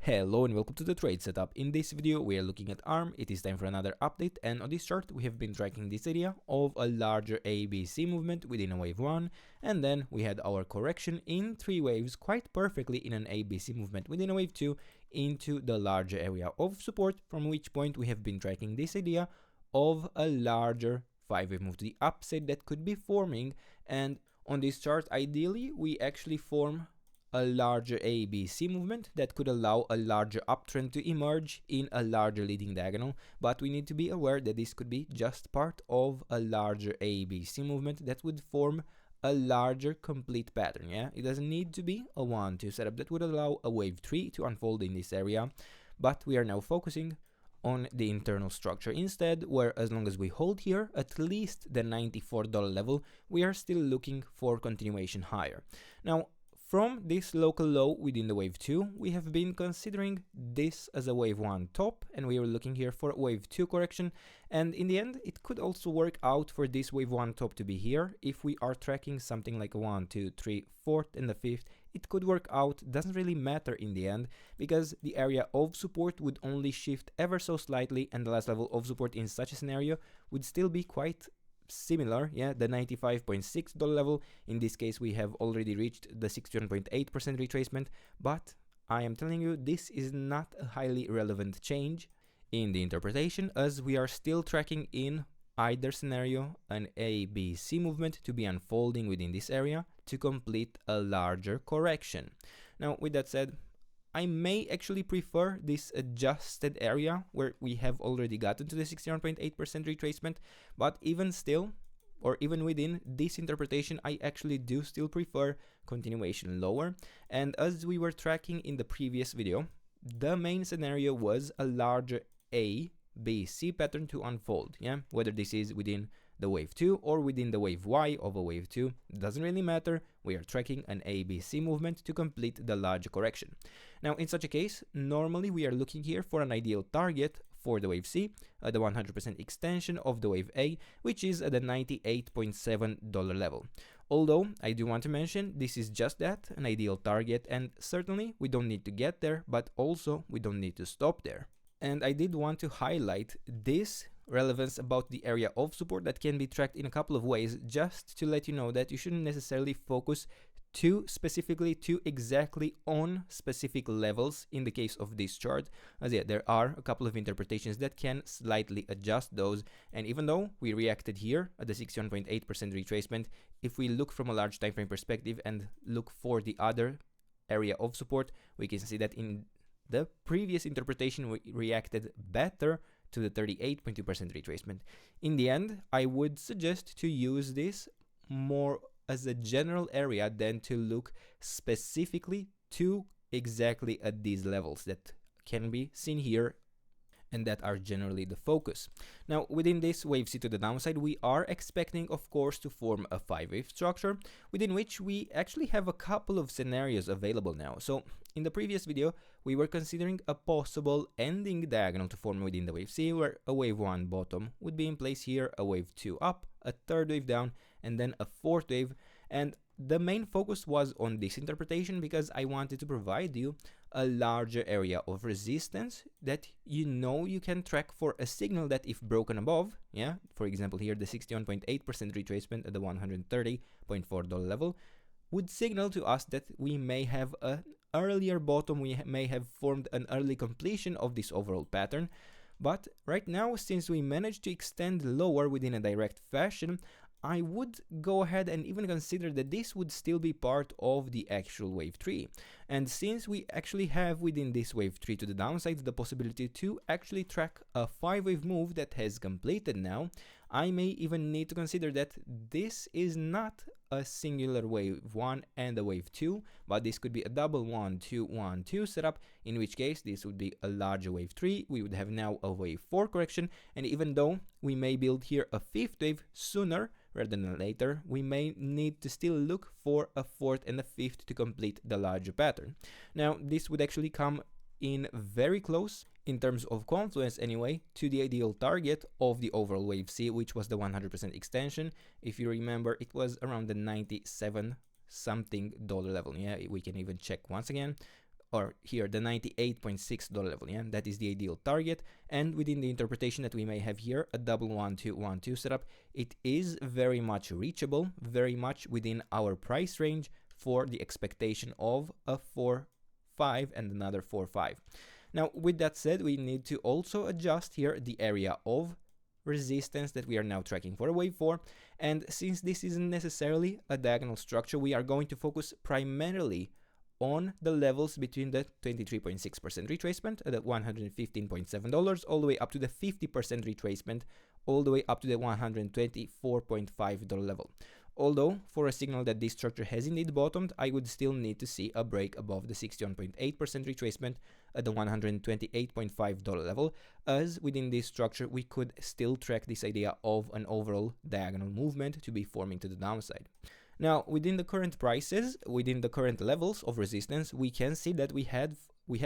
Hello and welcome to the trade setup. In this video we are looking at ARM. It is time for another update, and on this chart we have been tracking this idea of a larger ABC movement within a wave 1, and then we had our correction in 3 waves quite perfectly in an ABC movement within a wave 2 into the larger area of support, from which point we have been tracking this idea of a larger 5-wave move to the upside that could be forming. And on this chart ideally we actually form a larger ABC movement that could allow a larger uptrend to emerge in a larger leading diagonal, but we need to be aware that this could be just part of a larger ABC movement that would form a larger complete pattern. It doesn't need to be a 1-2 setup that would allow a wave 3 to unfold in this area, but we are now focusing on the internal structure instead, where as long as we hold here at least the $94 level, we are still looking for continuation higher. Now, from this local low within the wave 2, we have been considering this as a wave 1 top, and we are looking here for a wave 2 correction, and in the end it could also work out for this wave 1 top to be here. If we are tracking something like a 1, 2, 3, 4th and the 5th, it could work out. Doesn't really matter in the end, because the area of support would only shift ever so slightly, and the last level of support in such a scenario would still be quite similar, the $95.6 level. In this case we have already reached the 61.8% retracement, but I am telling you this is not a highly relevant change in the interpretation, as we are still tracking in either scenario an ABC movement to be unfolding within this area to complete a larger correction. Now with that said, I may actually prefer this adjusted area where we have already gotten to the 61.8% retracement, but even still, or even within this interpretation, I actually do still prefer continuation lower. And as we were tracking in the previous video, the main scenario was a larger A, B, C pattern to unfold, whether this is within the wave 2 or within the wave Y of a wave 2, doesn't really matter. We are tracking an ABC movement to complete the larger correction. Now in such a case, normally we are looking here for an ideal target for the wave C, the 100% extension of the wave A, which is at the $98.7 level. Although I do want to mention this is just that, an ideal target, and certainly we don't need to get there, but also we don't need to stop there. And I did want to highlight this relevance about the area of support that can be tracked in a couple of ways, just to let you know that you shouldn't necessarily focus too exactly on specific levels in the case of this chart, as there are a couple of interpretations that can slightly adjust those. And even though we reacted here at the 61.8% retracement, if we look from a large time frame perspective and look for the other area of support, we can see that in the previous interpretation we reacted better to the 38.2% retracement. In the end, I would suggest to use this more as a general area than to look specifically to exactly at these levels that can be seen here and that are generally the focus. Now within this wave C to the downside, we are expecting of course to form a 5-wave structure, within which we actually have a couple of scenarios available now. So in the previous video we were considering a possible ending diagonal to form within the wave C, where a wave 1 bottom would be in place here, a wave 2 up, a 3rd wave down, and then a 4th wave. And the main focus was on this interpretation because I wanted to provide you a larger area of resistance that you can track for a signal that if broken above, for example here the 61.8% retracement at the $130.4 level, would signal to us that we may have an earlier bottom, we may have formed an early completion of this overall pattern. But right now, since we managed to extend lower within a direct fashion, I would go ahead and even consider that this would still be part of the actual wave 3. And since we actually have within this wave 3 to the downside the possibility to actually track a 5-wave move that has completed now, I may even need to consider that this is not a singular wave 1 and a wave 2, but this could be a double 1-2-1-2 setup, in which case this would be a larger wave 3. We would have now a wave 4 correction, and even though we may build here a 5th wave sooner rather than later, we may need to still look for a 4th and a 5th to complete the larger pattern. Now this would actually come in very close, in terms of confluence anyway, to the ideal target of the overall wave C, which was the 100% extension. If you remember, it was around the $97 something level. We can even check once again. or here the $98.6 level, yeah, that is the ideal target. And within the interpretation that we may have here, a double 1-2-1-2 setup, it is very much reachable, very much within our price range for the expectation of a 4-5 and another 4-5. Now, with that said, we need to also adjust here the area of resistance that we are now tracking for a wave 4, and since this isn't necessarily a diagonal structure, we are going to focus primarily on the levels between the 23.6% retracement at $115.7 all the way up to the 50% retracement all the way up to the $124.5 level. Although, for a signal that this structure has indeed bottomed, I would still need to see a break above the 61.8% retracement at the $128.5 level, as within this structure we could still track this idea of an overall diagonal movement to be forming to the downside. Now, within the current prices, within the current levels of resistance, we can see that we have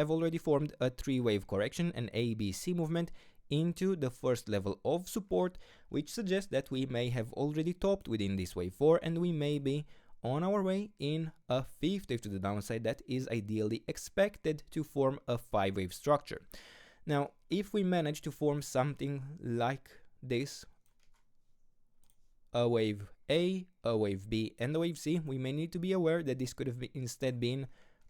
already formed a 3-wave correction, an ABC movement, into the first level of support, which suggests that we may have already topped within this wave 4 and we may be on our way in a 5th wave to the downside that is ideally expected to form a 5-wave structure. Now, if we manage to form something like this, a wave A, a wave B, and a wave C, we may need to be aware that this could have instead been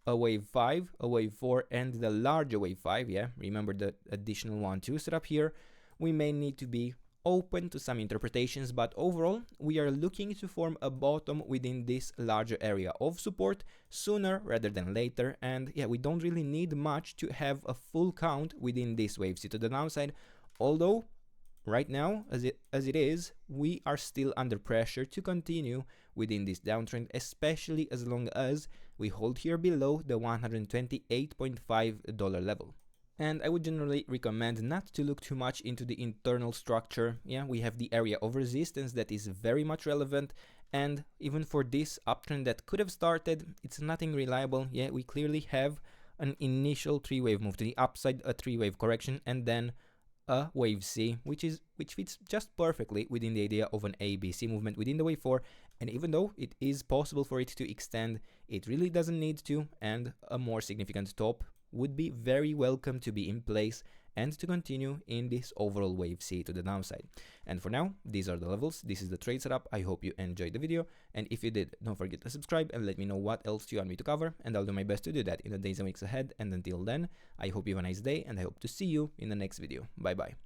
a wave 5, a wave 4, and the larger wave 5, yeah, remember the additional 1-2 setup here. We may need to be open to some interpretations, but overall, we are looking to form a bottom within this larger area of support sooner rather than later, and yeah, we don't really need much to have a full count within this wave C to the downside, although right now, as it is, we are still under pressure to continue within this downtrend, especially as long as we hold here below the $128.5 level. And I would generally recommend not to look too much into the internal structure. Yeah, we have the area of resistance that is very much relevant, and even for this uptrend that could have started, it's nothing reliable. Yeah, we clearly have an initial 3-wave move to the upside, a 3-wave correction, and then a wave C, which fits just perfectly within the idea of an ABC movement within the wave 4, and even though it is possible for it to extend, it really doesn't need to, and a more significant top would be very welcome to be in place and to continue in this overall wave C to the downside. And for now, these are the levels, this is the trade setup. I hope you enjoyed the video, and if you did, don't forget to subscribe and let me know what else you want me to cover, and I'll do my best to do that in the days and weeks ahead. And until then, I hope you have a nice day, and I hope to see you in the next video. Bye bye.